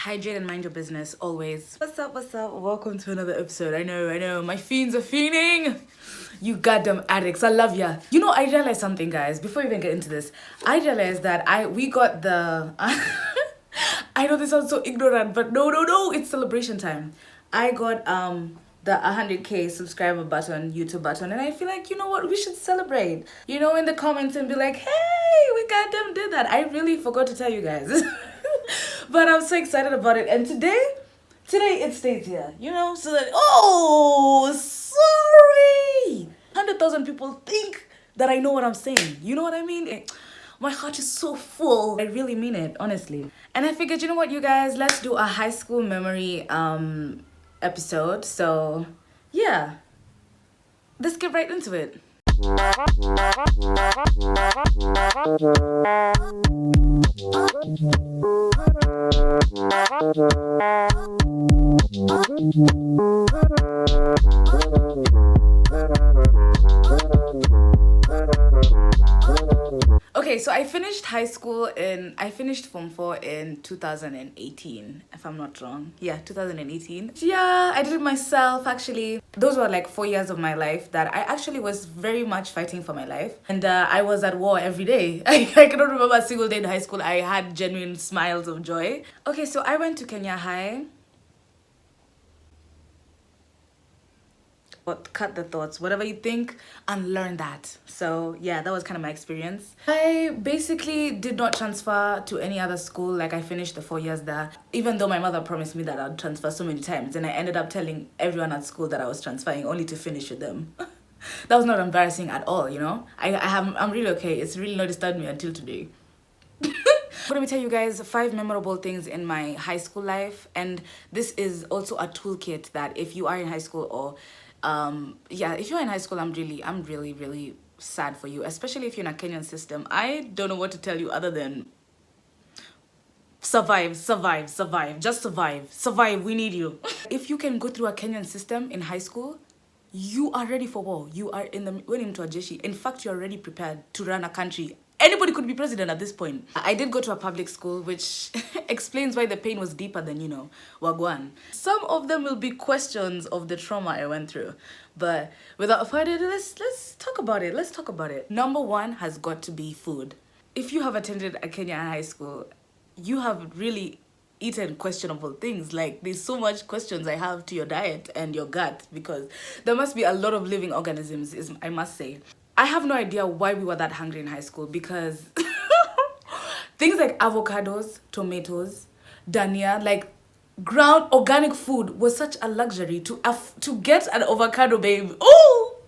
hydrate and mind your business always. What's up, welcome to another episode. I know my fiends are fiending. You goddamn addicts, I love ya. You know, I realized something, guys, before we even get into this. I realized that we got the I know this sounds so ignorant, but no, it's celebration time. I got the 100k subscriber button, YouTube button, and I feel like, you know what, we should celebrate. You know, in the comments and be like, hey, we goddamn did that. I really forgot to tell you guys. But I'm so excited about it. And today it stays here, you know, so that, oh, sorry. 100,000 people think that I know what I'm saying. You know what I mean? My heart is so full. I really mean it, honestly. And I figured, you know what, you guys, let's do a high school memory episode. So, yeah, let's get right into it. Okay, so I finished Form 4 in 2018, if I'm not wrong. Yeah, 2018. Yeah, I did it myself, actually. Those were like 4 years of my life that I actually was very much fighting for my life. And I was at war every day. I cannot remember a single day in high school I had genuine smiles of joy. Okay, so I went to Kenya High. But cut the thoughts, whatever you think, unlearn that. So yeah, that was kind of my experience. I basically did not transfer to any other school. Like, I finished the 4 years there, even though my mother promised me that I'd transfer so many times, and I ended up telling everyone at school that I was transferring only to finish with them. That was not embarrassing at all, you know. I'm really okay. It's really not disturbed me until today. Let me tell you guys 5 memorable things in my high school life, and this is also a toolkit that if you are in high school, or if you're in high school, I'm really sad for you, especially if you're in a Kenyan system. I don't know what to tell you other than survive. Just survive. We need you. If you can go through a Kenyan system in high school, you are ready for war. You are into a jeshi. In fact, you're already prepared to run a country. Anybody could be president at this point. I did go to a public school, which explains why the pain was deeper than, you know, Wagwan. Some of them will be questions of the trauma I went through. But without further ado, let's talk about it. Number 1 has got to be food. If you have attended a Kenyan high school, you have really eaten questionable things. Like, there's so much questions I have to your diet and your gut, because there must be a lot of living organisms, I must say. I have no idea why we were that hungry in high school, because things like avocados, tomatoes, dania, like ground organic food was such a luxury. To get an avocado, babe. Oh,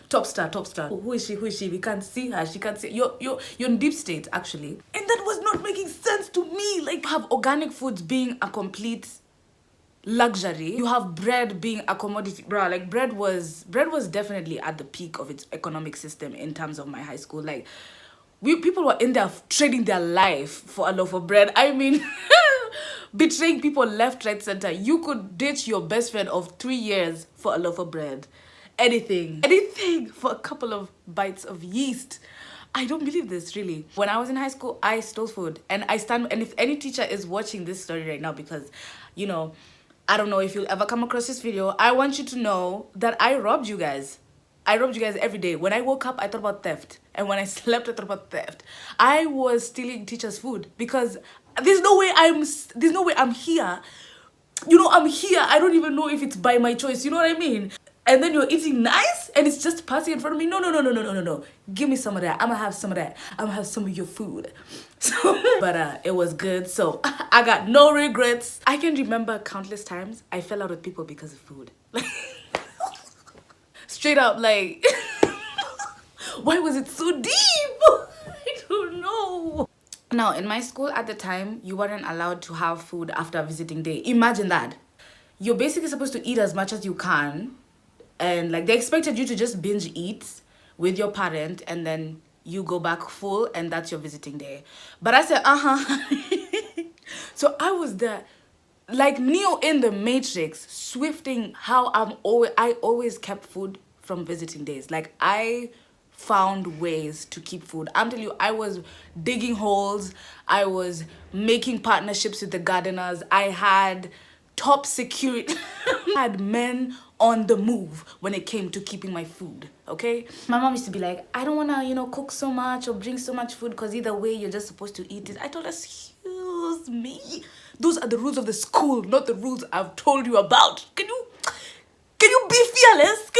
top star. Who is she? We can't see her. She can't see. You're in deep state, actually. And that was not making sense to me. Like, have organic foods being a complete luxury. You have bread being a commodity. Bruh, like, bread was definitely at the peak of its economic system in terms of my high school. Like, people were in there trading their life for a loaf of bread. I mean, betraying people left, right, center. You could ditch your best friend of 3 years for a loaf of bread. Anything for a couple of bites of yeast. I don't believe this, really. When I was in high school, I stole food. And if any teacher is watching this story right now, because, you know, I don't know if you'll ever come across this video, I want you to know that I robbed you guys. I robbed you guys every day. When I woke up, I thought about theft. And when I slept, I thought about theft. I was stealing teachers' food, because there's no way I'm here. You know, I'm here. I don't even know if it's by my choice. You know what I mean? And then you're eating nice and it's just passing in front of me. No. Give me some of that. I'm gonna have some of that. I'm gonna have some of your food. So, but it was good. So I got no regrets. I can remember countless times I fell out with people because of food. Like, straight up, like, why was it so deep? I don't know. Now, in my school at the time, you weren't allowed to have food after visiting day. Imagine that. You're basically supposed to eat as much as you can. And like, they expected you to just binge eat with your parent, and then you go back full, and that's your visiting day. But I said, So I was there, like Neo in the Matrix, swifting how I always kept food from visiting days. Like, I found ways to keep food. I'm telling you, I was digging holes. I was making partnerships with the gardeners. I had top security. I had men on the move when it came to keeping my food, okay? My mom used to be like, I don't want to, cook so much or bring so much food because either way you're just supposed to eat it. I told her, excuse me. Those are the rules of the school, not the rules I've told you about. Can you be fearless?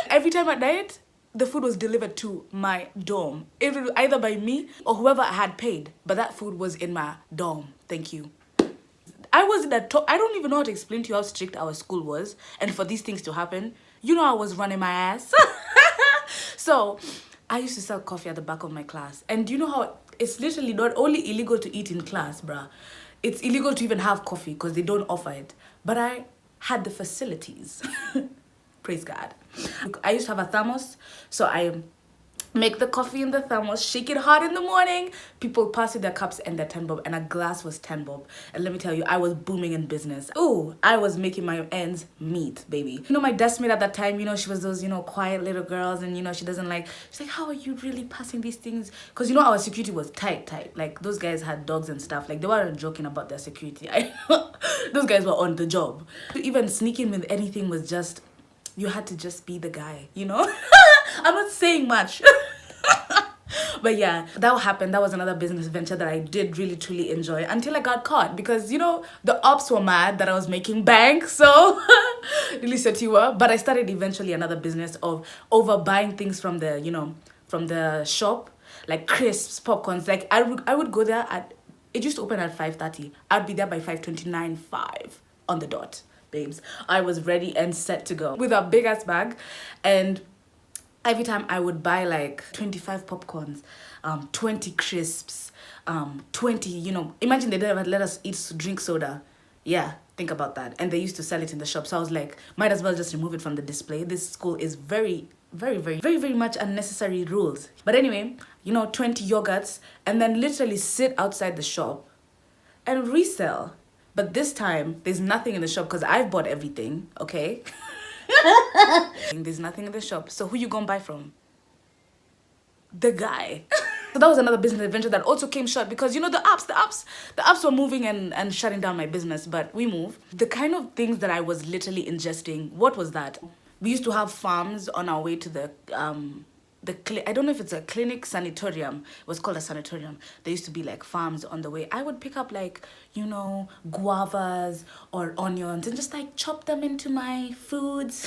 Every time at night, the food was delivered to my dorm. It was either by me or whoever I had paid. But that food was in my dorm. Thank you. I was in that I don't even know how to explain to you how strict our school was. And for these things to happen, I was running my ass. So I used to sell coffee at the back of my class. And do you know how it's literally not only illegal to eat in class, bruh. It's illegal to even have coffee because they don't offer it. But I had the facilities. Praise God. I used to have a thermos, so I make the coffee in the thermos, shake it hot in the morning. People pass you their cups and their 10 bob, and a glass was 10 bob. And let me tell you, I was booming in business. Oh, I was making my ends meet, baby. My desk mate at that time, she was those, quiet little girls, and she's like, how are you really passing these things? Because our security was tight. Like, those guys had dogs and stuff. Like, they weren't joking about their security. Those guys were on the job. Even sneaking with anything was just, you had to just be the guy, I'm not saying much. But yeah, that happened. That was another business venture that I did really truly enjoy until I got caught because the ops were mad that I was making bank, so really said but I started eventually another business of overbuying things from the from the shop, like crisps, popcorns. Like I would go there it used to open at 5:30. I'd be there by 5:29, 5 on the dot, babes. I was ready and set to go with a big ass bag. And every time I would buy like 25 popcorns, 20 crisps, 20, imagine they didn't let us drink soda. Yeah, think about that. And they used to sell it in the shop. So I was like, might as well just remove it from the display. This school is very, very, very, very, very much unnecessary rules. But anyway, 20 yogurts, and then literally sit outside the shop and resell. But this time, there's nothing in the shop because I've bought everything, okay? There's nothing in the shop. So who you gonna buy from? The guy. So that was another business adventure that also came short because the apps were moving and shutting down my business, but we moved. The kind of things that I was literally ingesting, what was that? We used to have farms on our way to the I don't know if it's a clinic, sanatorium. It was called a sanatorium. There used to be like farms on the way. I would pick up like, guavas or onions and just like chop them into my foods.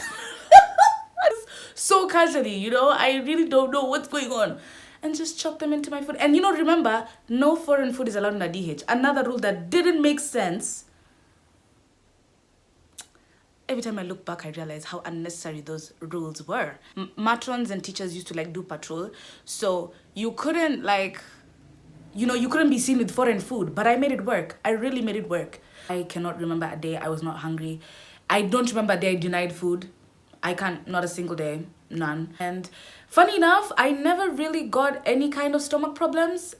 So casually, I really don't know what's going on. And just chop them into my food. And remember, no foreign food is allowed in a DH. Another rule that didn't make sense. Every time I look back, I realize how unnecessary those rules were. Matrons and teachers used to like do patrol. So you couldn't you couldn't be seen with foreign food. But I made it work. I really made it work. I cannot remember a day I was not hungry. I don't remember a day I denied food. I can't, not a single day, none. And funny enough, I never really got any kind of stomach problems.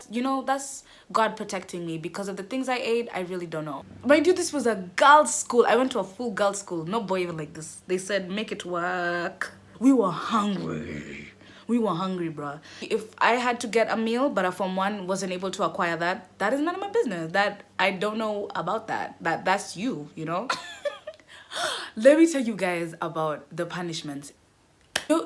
That's God protecting me because of the things I ate. I really don't know. Mind you, this was a girls' school. I went to a full girls' school. No boy even like this. They said, make it work. We were hungry. We were hungry, bruh. If I had to get a meal, but a Form 1 wasn't able to acquire that, that is none of my business. That I don't know about that. That's you. Let me tell you guys about the punishments.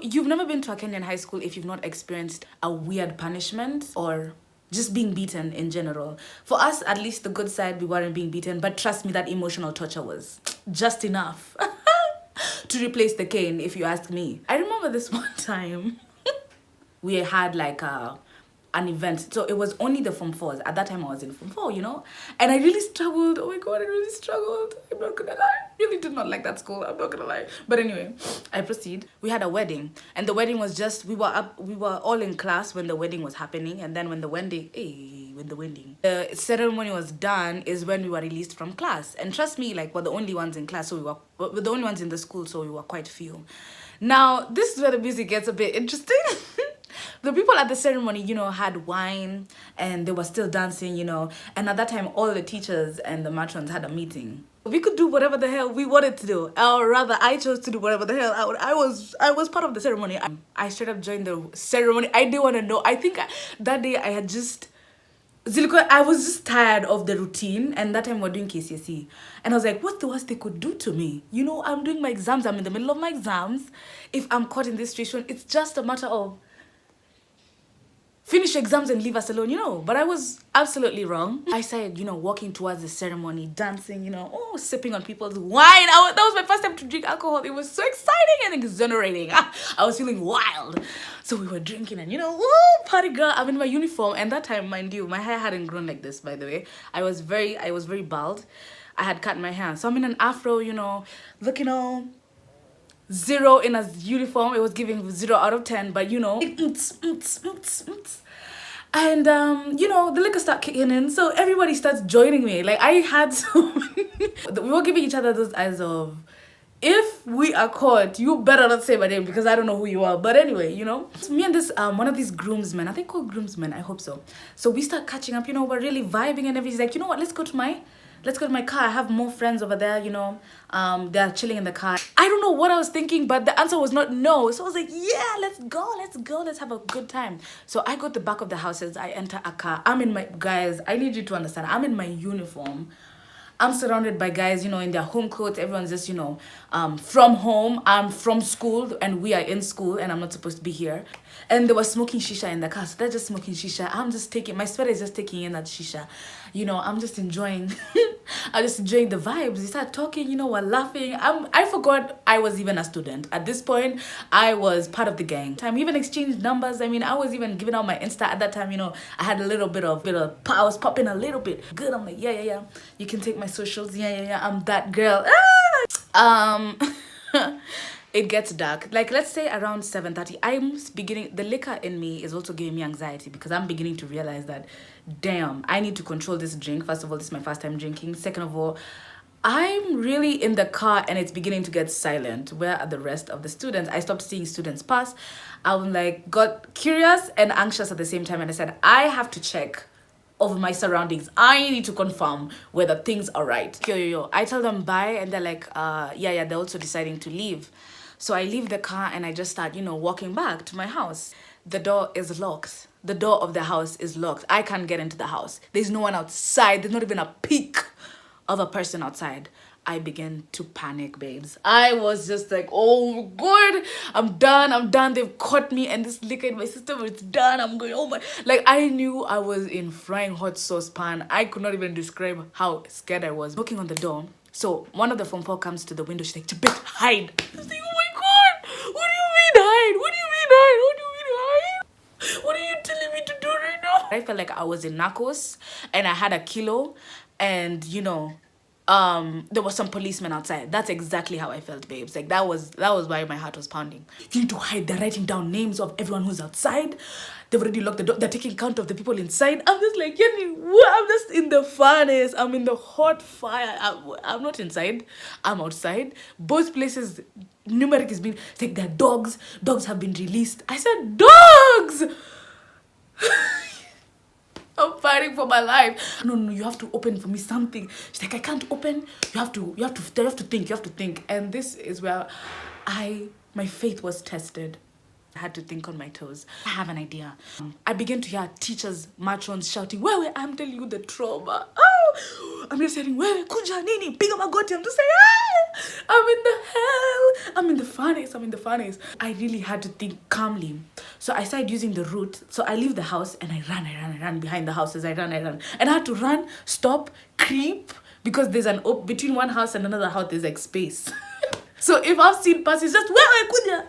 You've never been to a Kenyan high school if you've not experienced a weird punishment or just being beaten in general. For us, at least the good side, we weren't being beaten, but trust me, that emotional torture was just enough to replace the cane, if you ask me. I remember this one time we had like an event. So it was only the Form 4s. At that time I was in Form 4, and I really struggled. Oh my God, I really struggled. I'm not gonna lie. I really did not like that school. I'm not gonna lie. But anyway, I proceed. We had a wedding, and the wedding was just, we were all in class when the wedding was happening, and then when the ceremony was done is when we were released from class. And trust me, like, we're the only ones in class, so we're the only ones in the school, so we were quite few. Now, this is where the music gets a bit interesting. The people at the ceremony, you know, had wine and they were still dancing, you know. And at that time, all the teachers and the matrons had a meeting. We could do whatever the hell we wanted to do, or rather, I chose to do whatever the hell I was part of the ceremony. I straight up joined the ceremony. I didn't want to know. I think that day I had just Ziliko, I was just tired of the routine, and that time we're doing KCSE. And I was like, what's the worst they could do to me? You know, I'm doing my exams, I'm in the middle of my exams. If I'm caught in this situation, it's just a matter of finish exams and leave us alone, you know. But I was absolutely wrong. I started, you know, walking towards the ceremony, dancing, you know, oh, sipping on people's wine. That was my first time to drink alcohol. It was so exciting and exhilarating. I was feeling wild. So we were drinking and, you know, woo, party girl. I'm in my uniform. And that time, mind you, my hair hadn't grown like this, by the way. I was very bald. I had cut my hair. So I'm in an afro, you know, looking all 0 in a uniform. It was giving 0 out of 10, but you know, and you know, the liquor start kicking in, so everybody starts joining me. Like I had so we were giving each other those eyes of, if we are caught, you better not say my name because I don't know who you are. But anyway, you know, so me and this one of these groomsmen, I think called groomsmen, I hope so. So we start catching up, you know, we're really vibing and everything. He's like, you know what, let's go to my car. I have more friends over there, you know. They're chilling in the car. I don't know what I was thinking, but the answer was not no. So I was like, yeah, let's go, let's have a good time. So I go to the back of the houses, I enter a car. I'm in my, guys, I need you to understand, I'm in my uniform. I'm surrounded by guys, you know, in their home clothes. Everyone's just, you know, from home. I'm from school and we are in school and I'm not supposed to be here. And they were smoking shisha in the car. So they're just smoking shisha. I'm just taking, my sweater is just taking in that shisha. You know, I'm just enjoying, I'm just enjoying the vibes. They start talking, you know, we're laughing. I forgot I was even a student. At this point, I was part of the gang. We even exchanged numbers. I mean, I was even giving out my Insta at that time, you know. I had a little bit of, I was popping a little bit. Good, I'm like, yeah. You can take my socials. Yeah. I'm that girl. It gets dark. Like, let's say around 7:30, I'm beginning, the liquor in me is also giving me anxiety because I'm beginning to realize that, damn, I need to control this drink. First of all, this is my first time drinking. Second of all, I'm really in the car and it's beginning to get silent. Where are the rest of the students? I stopped seeing students pass. I'm like, got curious and anxious at the same time. And I said, I have to check over my surroundings. I need to confirm whether things are right. Yo. I tell them bye and they're like, yeah, they're also deciding to leave. So I leave the car and I just start, you know, walking back to my house. The door is locked. The door of the house is locked. I can't get into the house. There's no one outside. There's not even a peek of a person outside. I began to panic, babes. I was just like, oh God, I'm done. They've caught me and this liquor in my system, it's done. I'm going, oh my. Like, I knew I was in frying hot sauce pan. I could not even describe how scared I was. Knocking on the door. So one of the Form 4 comes to the window. She's like, Tibet, hide. I was like, oh my God, what do you mean hide? What do you mean hide? What are you telling me to do right now? I felt like I was in Narcos and I had a kilo and, you know, there was some policemen outside. That's exactly how I felt, babes. Like that was why my heart was pounding. You need to hide. They're writing down names of everyone who's outside. They've already locked the door. They're taking count of the people inside. I'm just like, Yenny, what? I'm just in the furnace. I'm in the hot fire. I'm not inside. I'm outside. Both places, numeric is being, it's like, their dogs. Dogs have been released. I said, dogs! I'm fighting for my life. No, you have to open for me something. She's like, I can't open. You have to think. And this is where my faith was tested. I had to think on my toes. I have an idea. I began to hear teachers, matrons shouting, Wewe, I'm telling you the trauma. Oh, I'm just saying, Wewe, kuja nini, piga magoti. I'm just saying, I'm in the hell. I'm in the furnace. I really had to think calmly. So I started using the route. So I leave the house and I ran behind the houses. I ran. And I had to run, stop, creep, because there's between one house and another house, there's like space. So if I've seen pass, it's just, Wewe, kuja.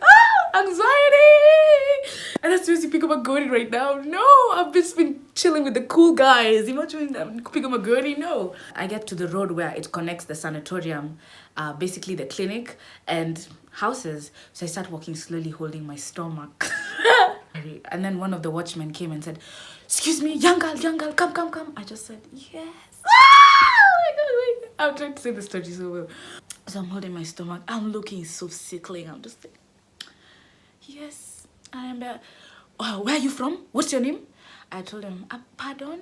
Anxiety. And as soon as you pick up a goatee right now, no, I've just been chilling with the cool guys. Imagine pick up a goatee, no. I get to the road where it connects the sanatorium, basically the clinic and houses. So I start walking slowly, holding my stomach. And then one of the watchmen came and said, excuse me, young girl, come. I just said, yes. Oh my God, wait. I'm trying to say the story so well. So I'm holding my stomach. I'm looking so sickling. I'm just like, yes, I am bad. oh, where are you from? What's your name? I told him, pardon?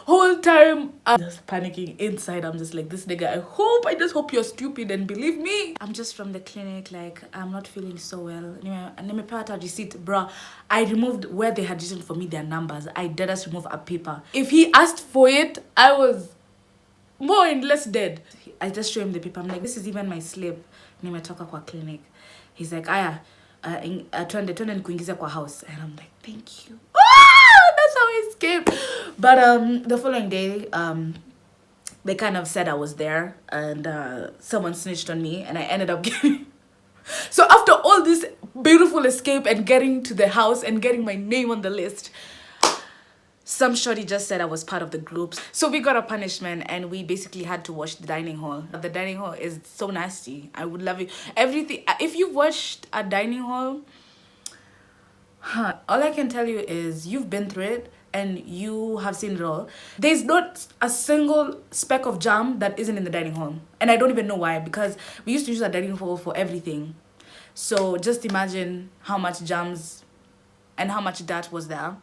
Whole time I'm just panicking inside. I'm just like, this nigga, I just hope you're stupid and believe me. I'm just from the clinic, like I'm not feeling so well. Anyway, and then me pay out a receipt, bruh. I removed where they had written for me their numbers. I did us remove a paper. If he asked for it, I was more and less dead. I just show him the paper. I'm like, this is even my slip. Nimetoka kwa clinic. He's like, aya, twende nikuingize kwa house. And I'm like, thank you. That's how I escaped. But the following day, they kind of said I was there, and someone snitched on me, and I ended up getting. So after all this beautiful escape and getting to the house and getting my name on the list, some shorty just said I was part of the group. So we got a punishment, and we basically had to wash the dining hall. The dining hall is so nasty. I would love it. Everything. If you've watched a dining hall, all I can tell you is you've been through it and you have seen it all. There's not a single speck of jam that isn't in the dining hall. And I don't even know why, because we used to use a dining hall for everything. So just imagine how much jams and how much that was there.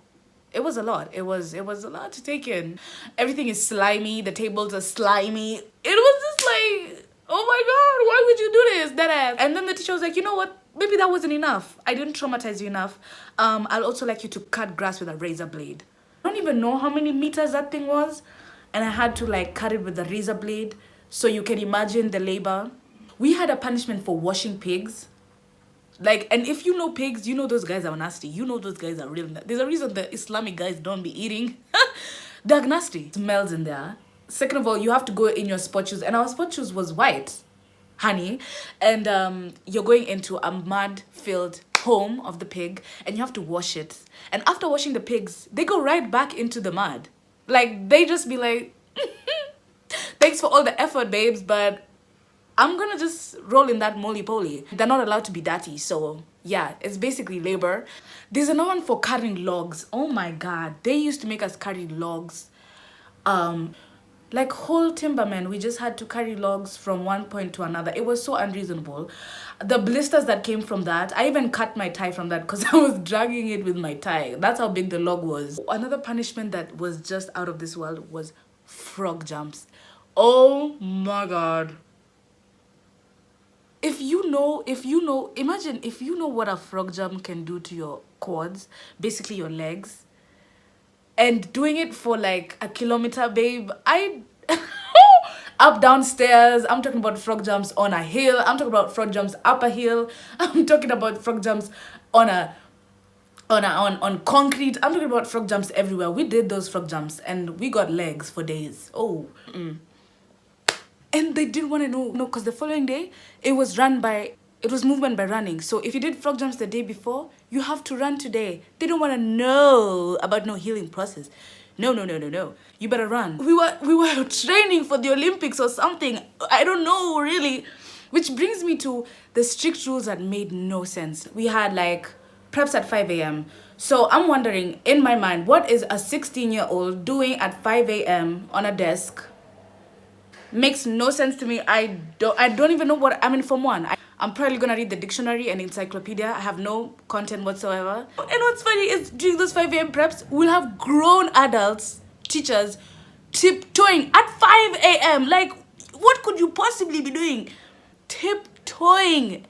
It was a lot. It was a lot to take in. Everything is slimy. The tables are slimy. It was just like, oh my God, why would you do this? That ass. And then the teacher was like, you know what? Maybe that wasn't enough. I didn't traumatize you enough. I'll also like you to cut grass with a razor blade. I don't even know how many meters that thing was. And I had to like cut it with a razor blade. So you can imagine the labor. We had a punishment for washing pigs. Like, and if you know pigs, you know those guys are nasty. You know those guys are real. There's a reason the Islamic guys don't be eating. They're nasty. Smells in there. Second of all, you have to go in your sport shoes. And our sport shoes was white, honey. And you're going into a mud-filled home of the pig. And you have to wash it. And after washing the pigs, they go right back into the mud. Like, they just be like, thanks for all the effort, babes, but I'm gonna just roll in that moly-poly. They're not allowed to be dirty, so yeah, it's basically labor. There's another one for carrying logs. Oh my God, they used to make us carry logs. Like whole timbermen, we just had to carry logs from one point to another. It was so unreasonable. The blisters that came from that, I even cut my tie from that because I was dragging it with my tie. That's how big the log was. Another punishment that was just out of this world was frog jumps. Oh my God. Imagine if you know what a frog jump can do to your quads, basically your legs, and doing it for like a kilometer, babe. Up downstairs. I'm talking about frog jumps on a hill. I'm talking about frog jumps up a hill. I'm talking about frog jumps on concrete. I'm talking about frog jumps everywhere. We did those frog jumps and we got legs for days. Oh. And they didn't want to know, because the following day, it was movement by running. So if you did frog jumps the day before, you have to run today. They don't want to know about no healing process. No. You better run. We were training for the Olympics or something. I don't know, really. Which brings me to the strict rules that made no sense. We had like preps at 5 a.m. So I'm wondering, in my mind, what is a 16-year-old doing at 5 a.m. on a desk? Makes no sense to me. I don't even know what I'm in Form 1. I'm probably gonna read the dictionary and encyclopedia. I have no content whatsoever. And what's funny is during those 5 a.m. preps, we'll have grown adults, teachers, tiptoeing at 5 a.m. Like, what could you possibly be doing? Tiptoeing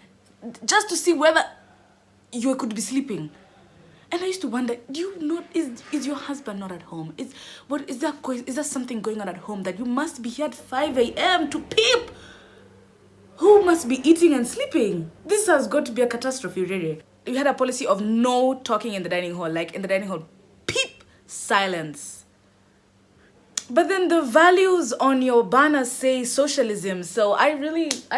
just to see whether you could be sleeping. And I used to wonder, is your husband not at home? Is there something going on at home that you must be here at 5 a.m. to peep? Who must be eating and sleeping? This has got to be a catastrophe, really. We had a policy of no talking in the dining hall. Like in the dining hall, peep, silence. But then the values on your banner say socialism. So I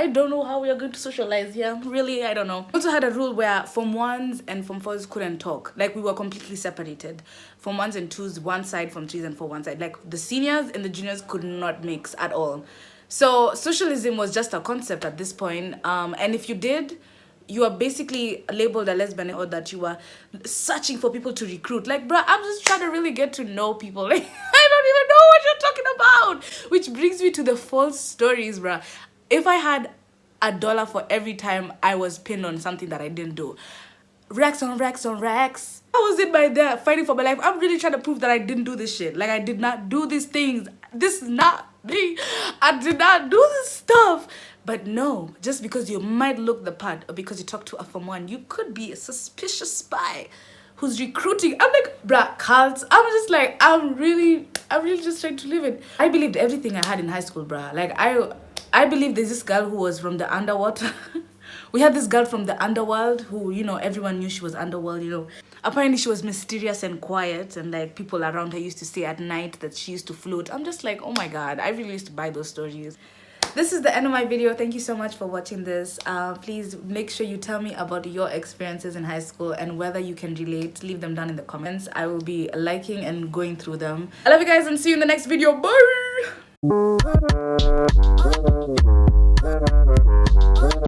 don't know how we are going to socialize here. Really, I don't know. We also had a rule where Form 1s and Form 4s couldn't talk. Like we were completely separated. Form 1s and 2s one side, Form 3s and 4 one side. Like the seniors and the juniors could not mix at all. So socialism was just a concept at this point. And if you did, you are basically labeled a lesbian, or that you are searching for people to recruit. Like, bruh, I'm just trying to really get to know people. Like, I don't even know what you're talking about. Which brings me to the false stories, bruh. If I had $1 for every time I was pinned on something that I didn't do, racks on racks on racks. I was in my there fighting for my life. I'm really trying to prove that I didn't do this shit. Like, I did not do these things. This is not me. I did not do this stuff. But no, just because you might look the part, or because you talk to a Form 1, you could be a suspicious spy who's recruiting. I'm like, bruh, cults. I'm just like, I'm really just trying to live it. I believed everything I had in high school, bruh. Like, I believe there's this girl who was from the underwater. We had this girl from the underworld who, you know, everyone knew she was underworld, you know. Apparently she was mysterious and quiet, and like people around her used to say at night that she used to float. I'm just like, oh my God, I really used to buy those stories. This is the end of my video. Thank you so much for watching this. Please make sure you tell me about your experiences in high school and whether you can relate. Leave them down in the comments. I will be liking and going through them. I love you guys and see you in the next video. Bye!